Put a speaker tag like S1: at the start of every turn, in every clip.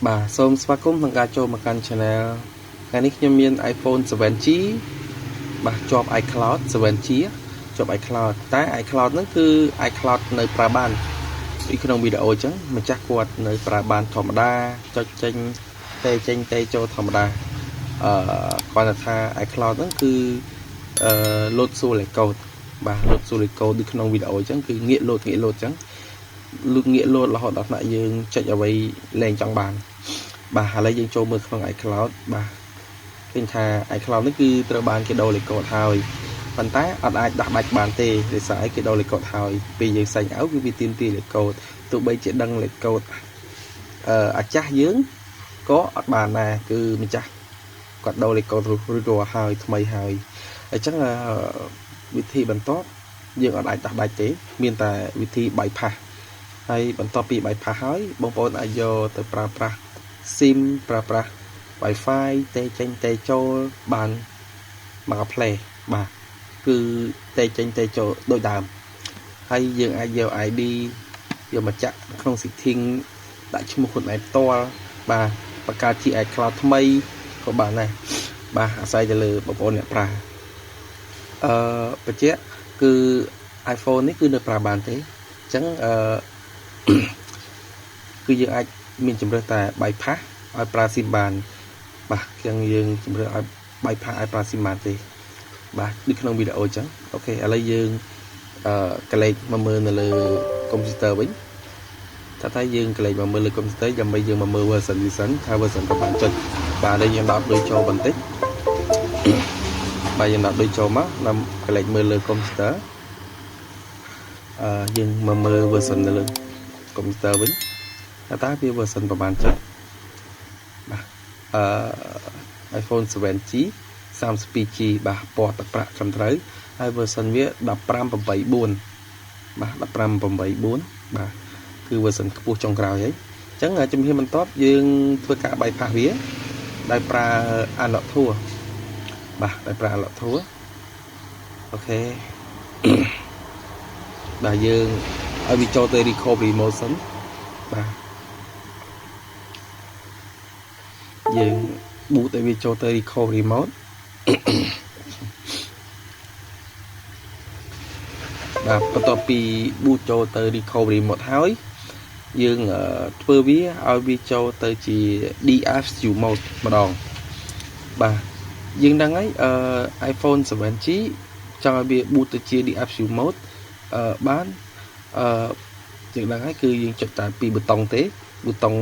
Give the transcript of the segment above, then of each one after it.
S1: Bà xôm spa cúng thằng ca cho mà căn channel cái nàyខ្ញុំមាន iPhone 7G បាទជាប់ iCloud 7G ជាប់ iCloud តែ iCloud ហ្នឹងគឺ iCloud នៅប្រើបានពីក្នុងវីដេអូអញ្ចឹងម្ចាស់គាត់នៅប្រើបានធម្មតាចុចចេញទេចូលធម្មតាគាត់ថា iCloud ហ្នឹងគឺload solid code បាទ load solid code ដូចក្នុងវីដេអូអញ្ចឹងគឺងាក load អញ្ចឹងងាក load រហូតដល់ថ្នាក់យើងចុចអ្វីលែងចង់បានបាទឥឡូវយើងចូលមើលក្នុង iCloud បាទឃើញថា iCloud នេះគឺត្រូវបានគេដូរលេខកូដហើយប៉ុន្តែអត់អាចដោះដាច់បានទេដោយសារគេដូរលេខកូដហើយពេលយើងសេញអោគឺវាទាមទារលេខកូដទោះបីជាដឹងលេខកូដអាចាស់យើងក៏អត់បានដែរគឺម្ចាស់គាត់ដូរលេខកូដរួចរាល់ហើយថ្មីហើយអញ្ចឹងវិធីបន្ទាប់យើងអត់អាចដោះដាច់ទេមានតែវិធី bypass ហើយបន្ទាប់ពី bypass ហើយបងប្អូនអាចយកទៅប្រើប្រាស់ SIM ប្រើប្រាស់ Wi-Fi ទេចេញទេចូលបានមក play បាទគឺទេចេញទេចូលដូចដើមហើយយើងអាចយក ID យកមកចាក់ក្នុង setting ដាក់ឈ្មោះខ្លួនឯងផ្ទាល់បាទបង្កើតជា iCloud ថ្មីក៏បានដែរបាទអាស្រ័យទៅលើបងប្អូនអ្នកប្រើបញ្ជាក់គឺ iPhone នេះគឺនៅប្រើបានទេអញ្ចឹងគឺយើងអាចមានជំរើសតែ bypass ឲ្យប្រើ SIM បានបាទយើងជំរើសឲ្យ bypass ឲ្យប្រើ SIM បានទេបាទដូចក្នុងវីដេអូអញ្ចឹងអូខេឥឡូវយើងកលេចមកមើលនៅលើកុំព្យូទ័រវិញតែយើងកលេចមកមើលលើកុំព្យូទ័រដើម្បីយើងមកមើល version ថា version ប្រហែលចុចបាទឥឡូវយើងដោតដូចចូលបន្តិចបាទយើងដោតដូចចូលមកហើយកលេចមើលលើកុំព្យូទ័រយើងមកមើល version នៅលើកុំព្យូទ័រវិញតើវា version ប្រហែលចុចបាទiPhone 7G 32G បាទពណ៌ទឹកប្រាក់ត្រឹមត្រូវហើយ version វា15.84បាទ15.84បាទគឺ version ខ្ពស់ចុងក្រោយហើយអញ្ចឹងជំហានបន្ទាប់យើងធ្វើការ bypass វាដោយប្រើ Unlock Tool បាទដោយប្រើ Unlock Tool អូខេបាទយើងឲ្យវាចូលទៅ recovery mode សិនបាទយើង boot ឲ្យវាចូលទៅ recovery mode បាទបន្ទាប់ពី boot ចូលទៅ recovery mode ហើយយើងធ្វើវាឲ្យវាចូលទៅជា DFU mode ម្ដងបាទយើងដឹងហើយiPhone 7G ចង់ឲ្យវា boot ទៅជា DFU mode បានយើងដឹងហើយគឺយើងចុចតែពីប៊ូតុងទេប៊ូតុង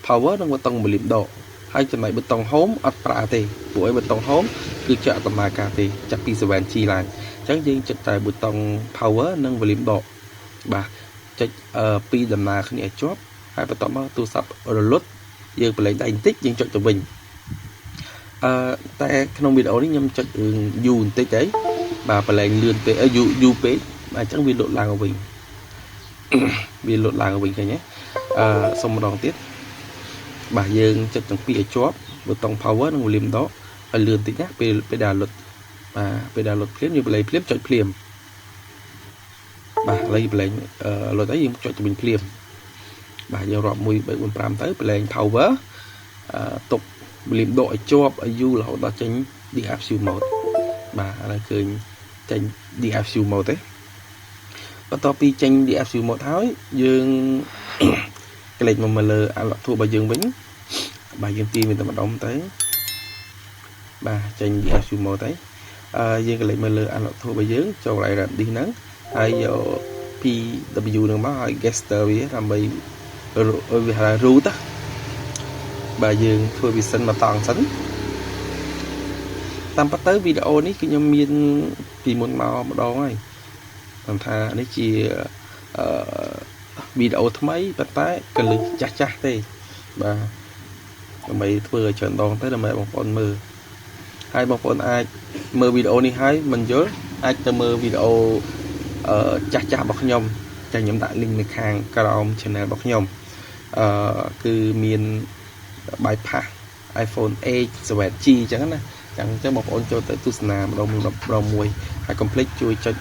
S1: power និងប៊ូតុង volume ដកហើយចំណែកប៊ូតុង home អត់ប្រើទេព្រោះឯប៊ូតុង home គឺជាអត្តមាការទេចាប់ពី 7G ឡើងអញ្ចឹងយើងចុចតែប៊ូតុង power និង volume ដកបាទចុចពីរដំណើរគ្នាឲ្យជាប់ហើយបន្ទាប់មកទូរស័ព្ទរលត់យើងប្រឡែងដៃបន្តិចយើងចុចទៅវិញតែក្នុងវីដេអូនេះខ្ញុំចុចរឿងយូរបន្តិចហីបាទប្រឡែងលឿនពេកយូរពេកអញ្ចឹងវាលត់ឡើងទៅវិញវាលត់ឡើងទៅវិញឃើញទេសុំម្ដងទៀតបាទយើងចុចទាំងពីរឲ្យជាប់ប៊ូតុង power និង volume ដកឲ្យលឿនតិចណាពេលដែលលុតបាទពេលដែលលុតភ្លាមយើងប្រឡែងភ្លាមចុចភ្លាមបាទឥឡូវប្រឡែងលុតហើយយើងចុចទៅវិញភ្លាមបាទយើងរាប់1 2 4 5ទៅប្រឡែង power ទុក volume ដកឲ្យជាប់ឲ្យយូររហូតដល់ចេញ DFU mode បាទឥឡូវឃើញចេញ DFU mode ទេបន្ទាប់ពីចេញ DFU mode ហើយយើងក្លេចមកលើ Unlock Tool របស់យើងវិញបាទយើងទាញវាទៅម្ដុំទៅបាទចេញ DFU mode ទៅយើងក្លេចមកលើ Unlock Tool របស់យើងចូល Remedy ហ្នឹងហើយយក PW ហ្នឹងមកឲ្យ Gesture វាដើម្បីវាហៅ root បាទយើងធ្វើវាសិនមកតង់សិនតាមពិតទៅវីដេអូនេះគឺខ្ញុំមានពីមុនមកម្ដងហើយខ្ញុំថានេះជាវីដេអូថ្មីប៉ុន្តែក៏លឺចាស់ទេបាទដើម្បីធ្វើឲ្យច្រើនដងទៅដើម្បីបងប្អូនមើលហើយបងប្អូនអាចមើលវីដេអូនេះហើយមិនយល់អាចទៅមើលវីដេអូចាស់របស់ខ្ញុំតែខ្ញុំដាក់ link នៅខាងក្រោម channel របស់ខ្ញុំគឺមាន bypass iPhone 8 7G អញ្ចឹងណាអញ្ចឹងបងប្អូនចូលទៅទស្សនាម្ដងមួយហើយកុំភ្លេចជួយចុច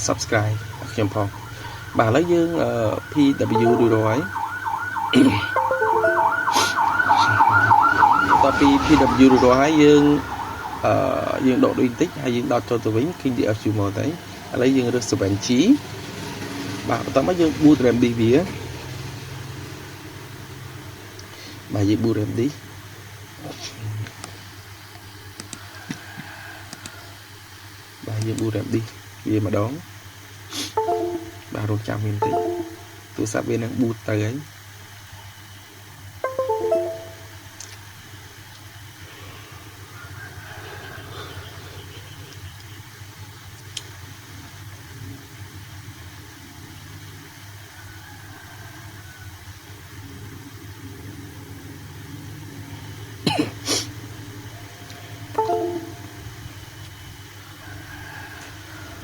S1: subscribe ខ្ញុំផងបាទឥឡូវយើង PW រួចហើយ ต่อปี PW រស់ហើយយើងយើងដកដូចបន្តិចហើយយើងដល់ចូលទៅវិញឃើញ DFU មកទៅឥឡូវយើងរើស 7G បាទបន្ទាប់មកយើង boot RAM disk វាបាទយើង boot RAM disk បាទយើង boot RAM disk វាម្ដងបាទរងចាំវាបន្តិចទូរស័ព្ទវានឹង boot ទៅហើយ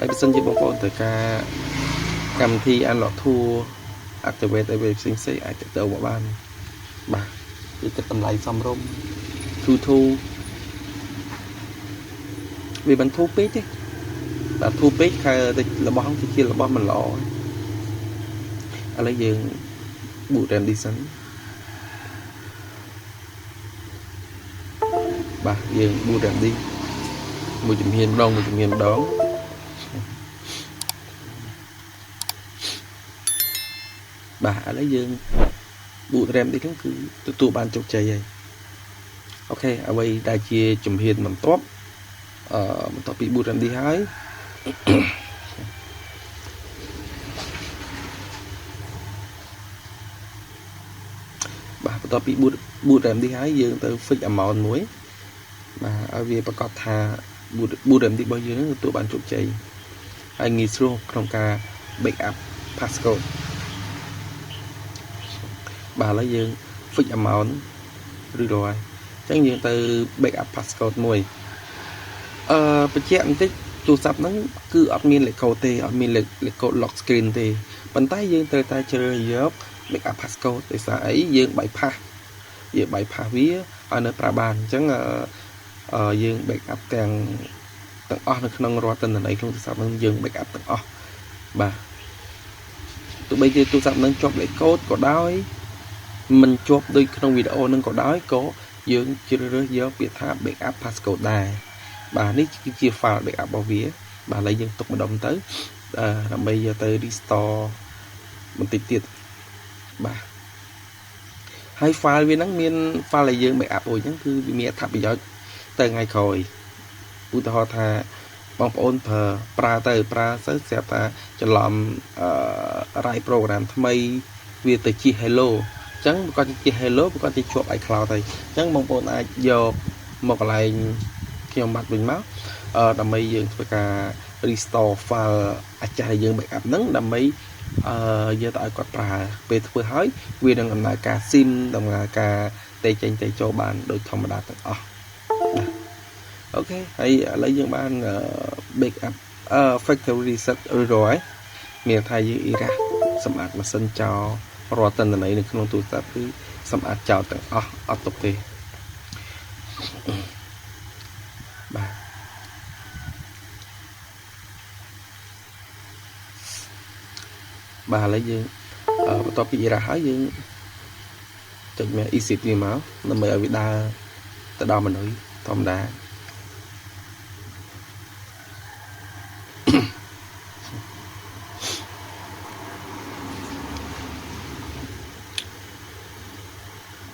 S1: ហើយបើសិនជាបងប្អូនត្រូវការកម្មវិធី Unlock Tool Activate ឲ្យវាផ្សេងៗអាចទៅមកបានបាទគឺគិតតម្លៃសមរម្យទូវាមិនធូរពេកទេបាទធូរពេកខែតិចរបស់ទៅជារបស់មិនល្អឥឡូវយើង boot RAM disk សិនបាទយើង boot RAM disk មួយជំហានម្ដងបាទឥឡូវយើង boot RAM disk ហ្នឹងគឺទទួលបានជោគជ័យហើយអូខេអ្វីដែលជាជំហានបន្ទាប់បន្ទាប់ពី boot RAM disk ហើយបាទបន្ទាប់ពី boot RAM disk ហើយយើងទៅ fix amount មួយបាទឲ្យវាប្រកាសថា boot RAM disk របស់យើងនឹងទទួលបានជោគជ័យហើយងាយស្រួលក្នុងការ backup passcode បាទឥឡូវយើង fix amount ឬរយអញ្ចឹងយើងទៅ backup passcode មួយបញ្ជាក់បន្តិចទូរស័ព្ទហ្នឹងគឺអត់មានលេខកូដទេអត់មានលេខកូដ lock screen ទេប៉ុន្តែយើងត្រូវតែជ្រើសយក backup passcode ដោយសារអីយើង bypass វាឲ្យនៅប្រើបានអញ្ចឹងយើង backup ទាំងអស់នៅក្នុងរាល់ទិន្នន័យក្នុងទូរស័ព្ទហ្នឹងយើង backup ទាំងអស់បាទទោះបីជាទូរស័ព្ទហ្នឹងជាប់លេខកូដក៏ដោយមិនជាប់ដូចក្នុងវីដេអូហ្នឹងក៏ដោយក៏យើងជ្រើសរើសយកពាក្យថា backup passcode ដែរបាទនេះគឺជា file backup របស់វាបាទឥឡូវយើងទុកម្ដុំទៅដើម្បីយកទៅ restore បន្តិចទៀតបាទហើយ file វាហ្នឹងមាន file ដែលយើង backup រួចហ្នឹងគឺវាមានអត្ថប្រយោជន៍ទៅថ្ងៃក្រោយឧទាហរណ៍ថាបងប្អូនប្រើទៅស្រាប់ថាច្រឡំwrite program ថ្មីវាទៅជា hello អញ្ចឹងប្រកាសជា hello ប្រកាសជាជាប់ iCloud ហើយអញ្ចឹងបងប្អូនអាចយកមកកន្លែងខ្ញុំបាត់វិញមកដើម្បីយើងធ្វើការ restore file អាចារ្យដែលយើង backup ហ្នឹងដើម្បីយកទៅឲ្យគាត់ប្រើពេលធ្វើហើយវានឹងដំណើរការ SIM ដំណើរការទៅចេញទៅចូលបានដូចធម្មតាទាំងអស់អូខេហើយឥឡូវយើងបាន backup factory reset រួចហើយមានថាយើង erase សម្អាតម៉ាស៊ីនចោលរាល់ទិន្នន័យនៅក្នុងទូរស័ព្ទគឺសម្អាតចោលទាំងអស់អត់ទុកទេបាទឥឡូវយើងបន្ទាប់ពី erase ហើយយើងចុចមក exit វាមកដើម្បីឲ្យវាដើរទៅដល់ menu ធម្មតា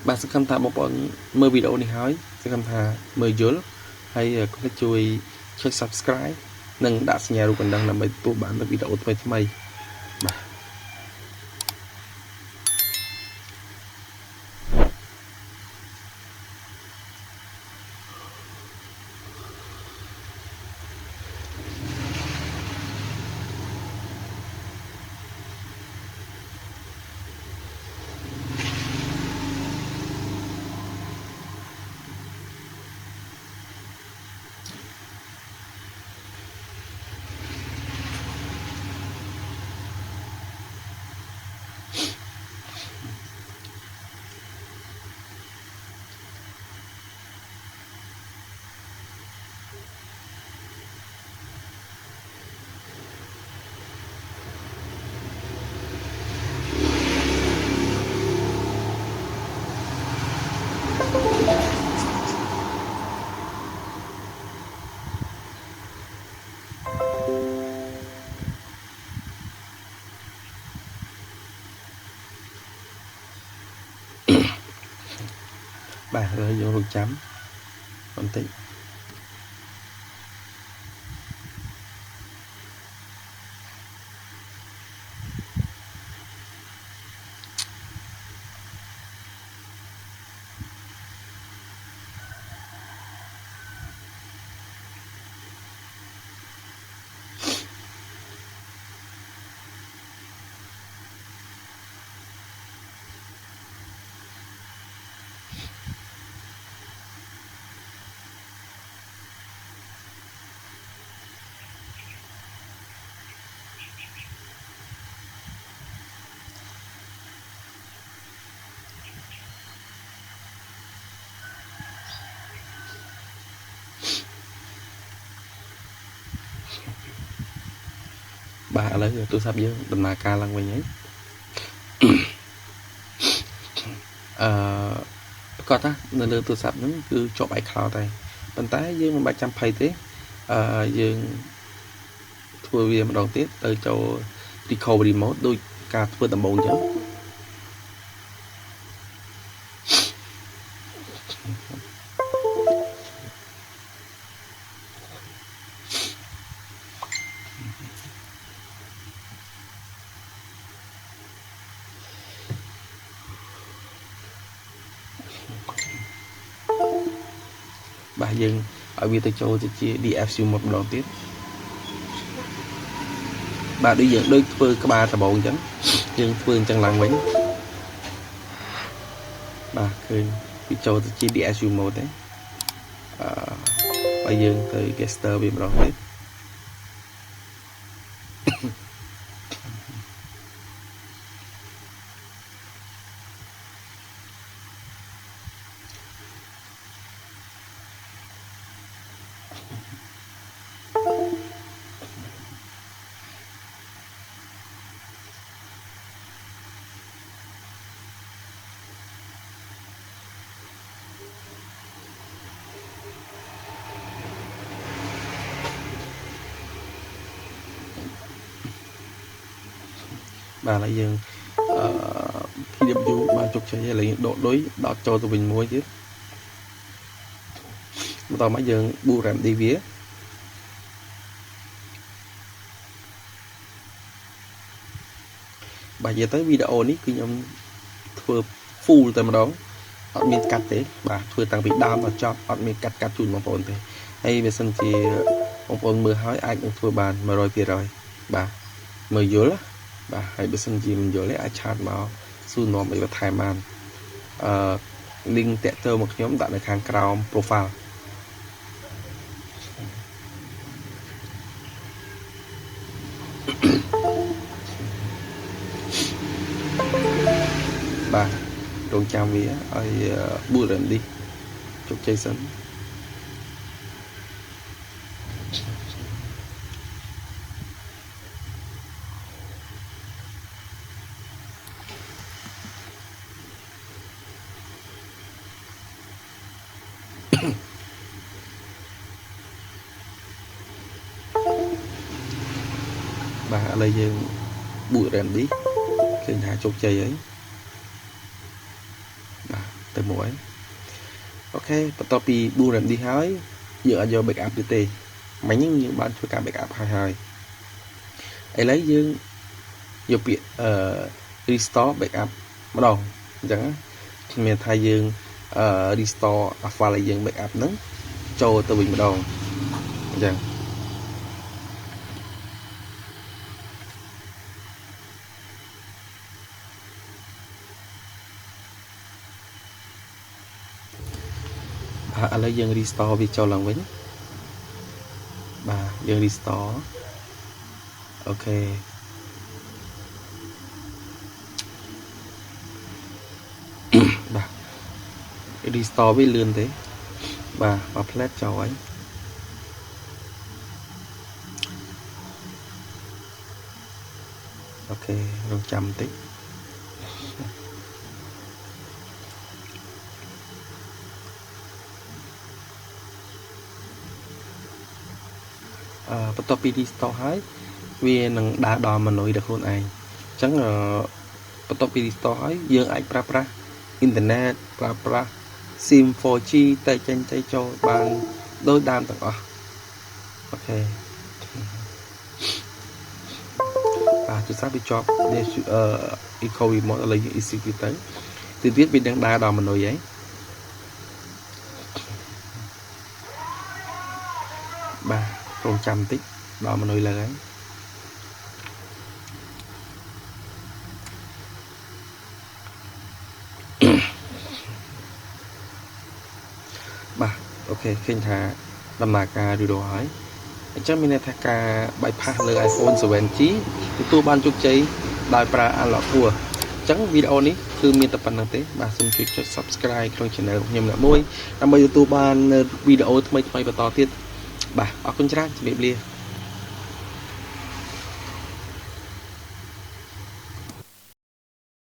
S1: បាទសង្ឃឹមថាបងប្អូនមើលវីដេអូនេះហើយសង្ឃឹមថាមើលយល់ហើយកុំភ្លេចជួយចុច subscribe និងដាក់សញ្ញារូបកណ្ដឹងដើម្បីទទួលបានវីដេអូថ្មីៗបាទ bà rồi dùng rồi chấm còn tí bà lấy tôi sắp với đầm nà ca lăng quay nhé có ta nên đưa tôi sắp nó cứ cho bài cloud này bên tay dương 300 pay thế dương thua vì một đầu tiết tới cho recovery mode đôi cả thua tầm 4 chứ bà dương ở vì tôi cho thì DFC một đầu tiết bà đi dựng đôi phương các ba tầm 4 chứ dương phương chẳng lặng quánh bà khơi bị cho thì DFC một đấy bà dương tới Gester vì một đầu tiết bà lại dương khi điểm du bà chụp chơi là độ đối đó cho tụi mình mua chứ tao mới dương bu rèm đi vía bà về tới video ní cứ nhom thưa full tới mà đón admin cắt thế bà thưa tăng bị đam và chọn admin cắt chùn bằng phồn thế hay về sân thì ông phồn mưa hỏi ai cũng thưa bàn mà rồi kia rồi bà mời dối lá bà hãy biết sân gì mình dối lấy ai chat mà xu nó bị bắt thai man link tẹt tơ một nhóm đặt ở hàng crown profile bà rong chào vía ai bùa rèm đi chụp chơi sân bà lấy dương bùa rèm đi khi nhà chụp chơi ấy từ mỗi ok bắt đầuពីប៊ូរ៉ាំឌីហើយយើងអាចយក backup ទៅទេមិញយើងបានធ្វើការ backup ហើយឥឡូវយើងយកពាក្យrestore backup ម្ដងអញ្ចឹងមានថាយើងrestore file ឲ្យយើង backup ហ្នឹងចូលទៅវិញម្ដងអញ្ចឹងឥឡូវយើង restore វាចូលឡើងវិញបាទយើង restore អូខេបាទ restore វាលឿនទេបាទបើ flat ចូលហើយអូខេរងចាំបន្តិចបន្ទាប់ពី restore ហើយវានឹងដើរដល់ menu ដល់ខ្លួនឯងអញ្ចឹងបន្ទាប់ពី restore ហើយយើងអាចប្រើប្រាស់អ៊ីនធឺណិតប្រើប្រាស់ SIM 4G តែចេញទៅចូលបានដោយដើមទាំងអស់អូខេបាទទូរស័ព្ទវាជាប់ Eco Remote ឥឡូវយើង ECP ទៅទៀតវានឹងដើរដល់មនុយហើយបាទរងចាំបន្តិចដល់មនុយលើហើយបាទអូខេឃើញថាដំណើរការរួចរាល់ហើយអញ្ចឹងមានន័យថាការ bypass លើ iPhone 7G ទទួលបានជោគជ័យដោយប្រើ Unlock អញ្ចឹងវីដេអូនេះគឺមានតែប៉ុណ្្នឹងទេបាទសូមជួយចុច Subscribe ក្នុង Channel ខ្ញុំអ្នកមួយដើម្បីទទួលបានវីដេអូថ្មីៗបន្តទៀតបាទអរគុណច្រើនជំរាបលា